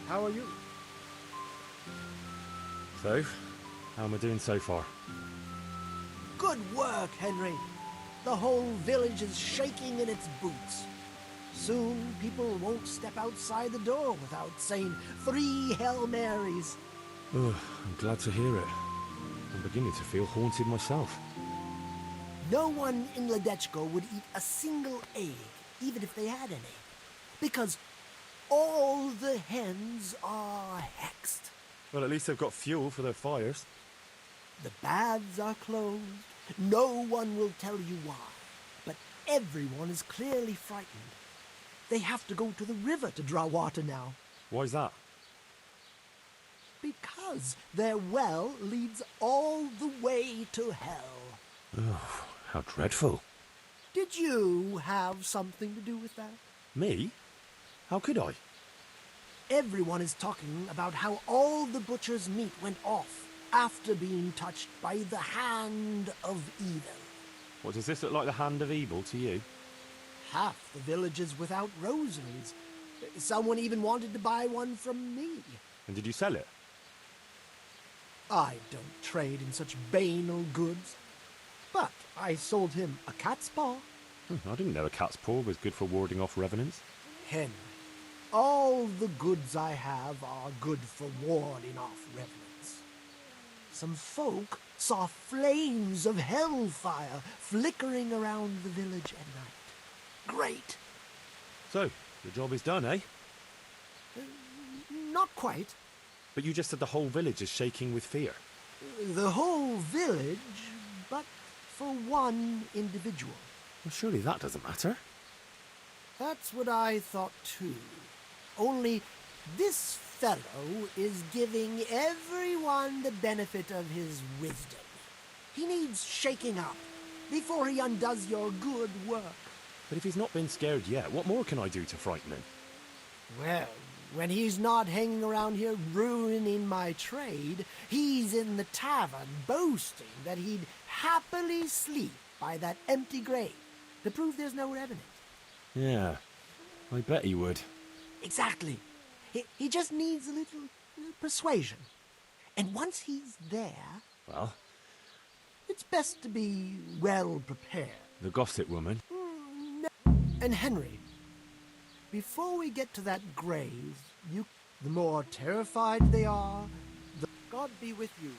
How are you? So, how am I doing so far? Good work, Henry. The whole village is shaking in its boots. Soon, people won't step outside the door without saying 3 Hail Marys. Ugh, I'm glad to hear it. I'm beginning to feel haunted myself. No one in Ledechko would eat a single egg, even if they had any, because all the hens are hexed. Well, at least they've got fuel for their fires. The baths are closed. No one will tell you why, but everyone is clearly frightened. They have to go to the river to draw water now. Why's that? Because their well leads all the way to hell. Oh, how dreadful. Did you have something to do with that? Me? How could I? Everyone is talking about how all the butcher's meat went off after being touched by the hand of evil. What, does this look like the hand of evil to you? Half the village is without rosaries. Someone even wanted to buy one from me. And did you sell it? I don't trade in such banal goods. But I sold him a cat's paw. I didn't know a cat's paw was good for warding off revenants. Henry, all the goods I have are good for warding off revenants. Some folk saw flames of hellfire flickering around the village at night. Great. So, the job is done, eh? Not quite. But you just said the whole village is shaking with fear. The whole village, but for one individual. Well, surely that doesn't matter. That's what I thought too. Only this fellow is giving everyone the benefit of his wisdom. He needs shaking up before he undoes your good work. But if he's not been scared yet, what more can I do to frighten him? Well, when he's not hanging around here ruining my trade, he's in the tavern boasting that he'd happily sleep by that empty grave to prove there's no revenant. Yeah, I bet he would. Exactly. He just needs a little persuasion. And once he's there, Well, it's best to be well prepared. the gossip woman. And Henry, before we get to that grave, the more terrified they are, the God be with you.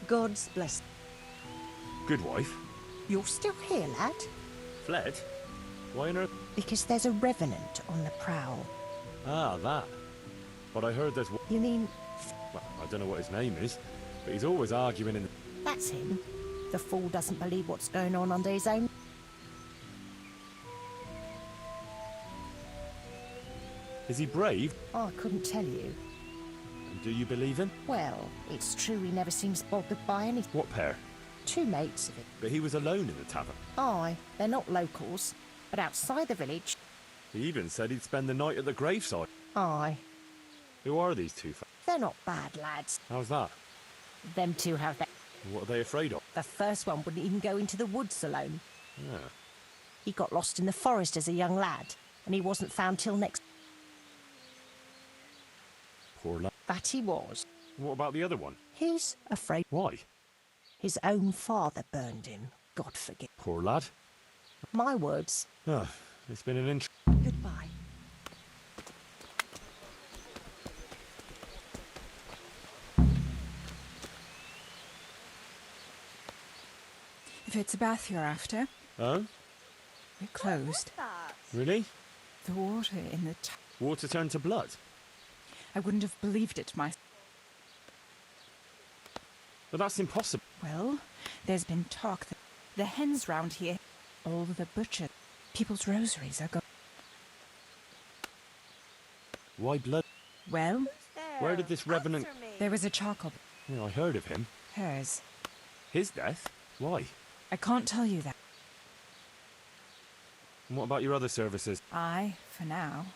God's bless. Good wife. You're still here, lad? Fled? Why on earth? Because there's a revenant on the prowl. Ah, that. But I heard there's... You mean, Well, I don't know what his name is, but he's always arguing in the... that's him? The fool doesn't believe what's going on under his own. Is he brave? Oh, I couldn't tell you. And do you believe him? Well, it's true he never seems bothered by anything. What pair? Two mates of it. But he was alone in the tavern. Aye, they're not locals, but outside the village. He even said he'd spend the night at the graveside. Aye, Who are these two? they're not bad lads. How's that? Them two have that. What are they afraid of? The first one wouldn't even go into the woods alone. Ah. He got lost in the forest as a young lad, and he wasn't found till next. Poor lad. That he was. What about the other one? He's afraid Why? his own father burned him. God forgive. Poor lad. My words. Ah, it's been an Goodbye. If it's a bath you're after, Oh? we're closed. Really? The water in the Water turned to blood? I wouldn't have believed it myself. But that's impossible. Well, there's been talk that the hens round here, all the butchers, people's rosaries are gone. Why blood? Well, Where did this revenant... there was a charcoal. Yeah, I heard of him. Hers. His death? Why? I can't tell you that. And what about your other services? I, for now.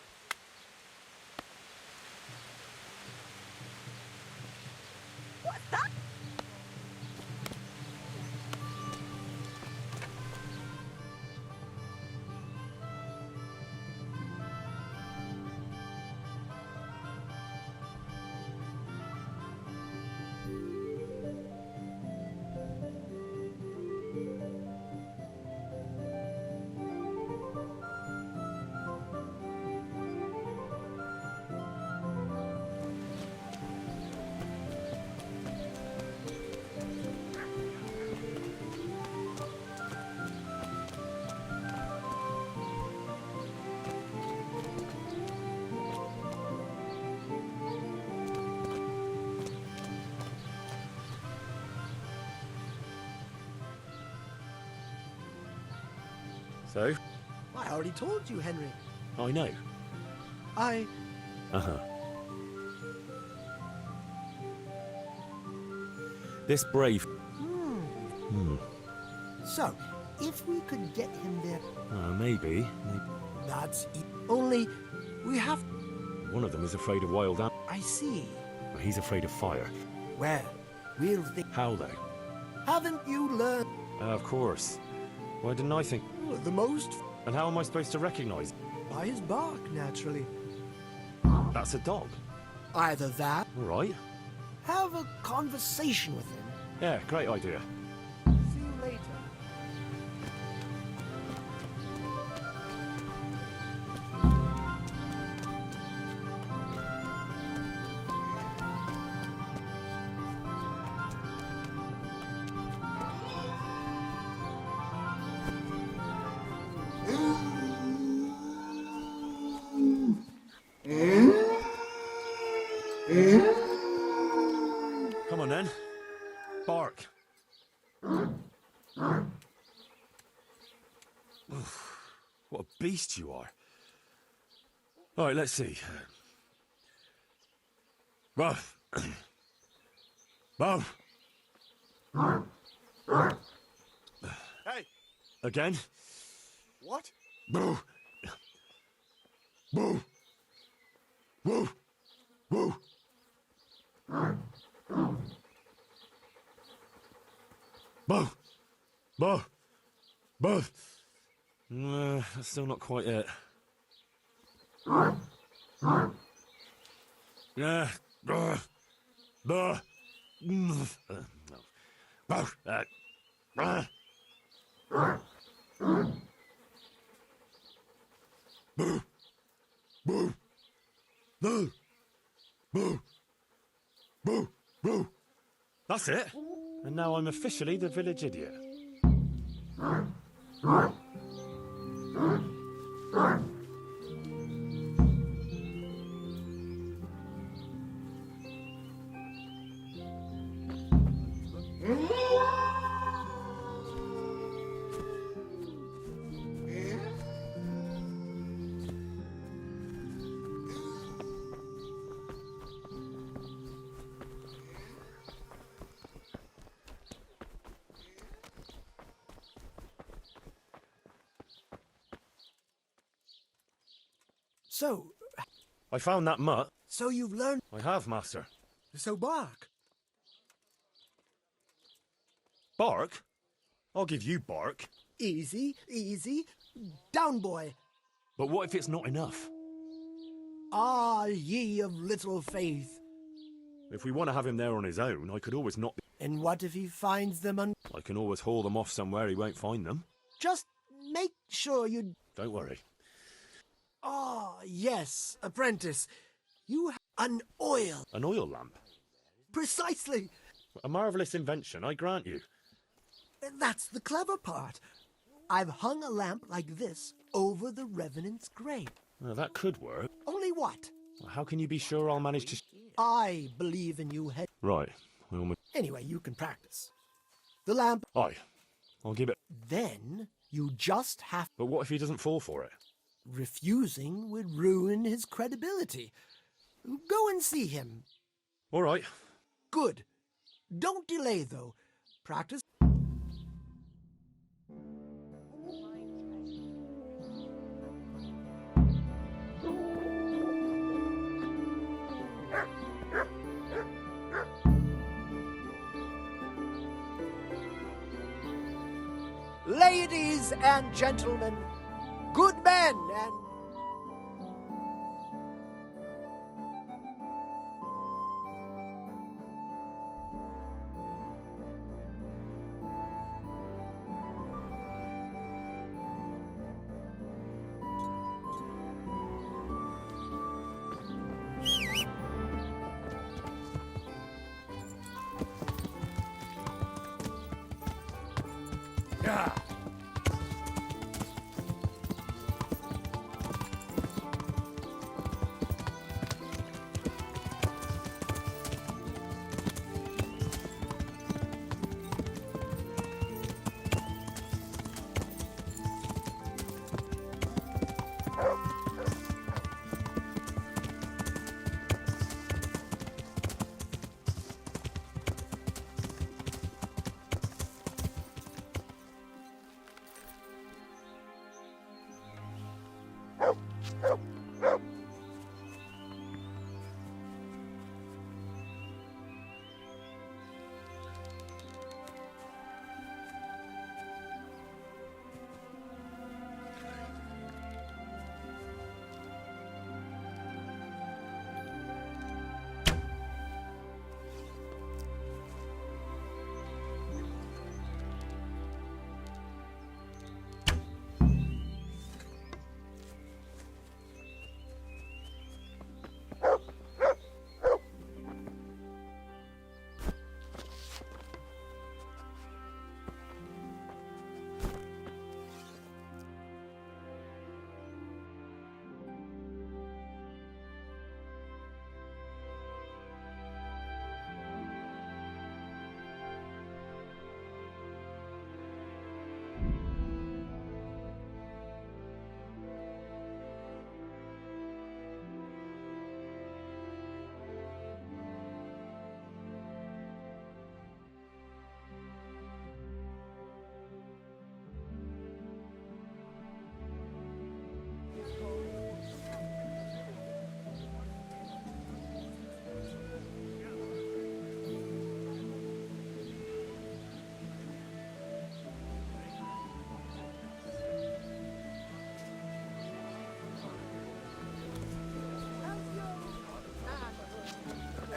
So? I already told you, Henry. I know. Uh-huh. This brave... So, if we could get him there, maybe. that's only we have. One of them is afraid of wild animals. I see. He's afraid of fire. Well, we'll think. How, though? Haven't you learned Of course. Why didn't I think... the most And how am I supposed to recognize... by his bark, naturally? That's a dog. Either that, All right. have a conversation with him. Yeah, great idea. See you later. Come on, then. Bark. Oof, what a beast you are. All right, let's see. Ruff. Ruff. Hey, Again? what? Boo. Boo. Woo. Woo. Boo. Boo. Boo. That's still not quite it. Yeah. Boo. Boo. No. Boo. Boo. Boo. No. Boo. Boo. Boo. That's it. And now I'm officially the village idiot. So, I found that mutt. so you've learned. I have, master. So bark. Bark? I'll give you bark. Easy, easy. Down, boy. But what if it's not enough? Ah, ye of little faith. If we want to have him there on his own, I could always not... And what if he finds them I can always haul them off somewhere he won't find them. Just make sure you... Don't worry. Ah, yes, apprentice. You have an oil. An oil lamp? Precisely. A marvellous invention, I grant you. That's the clever part. I've hung a lamp like this over the Revenant's grave. Well, that could work. Only what? How can you be sure I'll manage to... I believe in you, head. Right. I almost... Anyway, you can practice. The lamp. Aye. I'll give it... Then you just have... But what if he doesn't fall for it? Refusing would ruin his credibility. Go and see him. All right. Good. Don't delay, though. Practice. Ladies and gentlemen, good men and...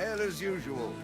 Ale as usual.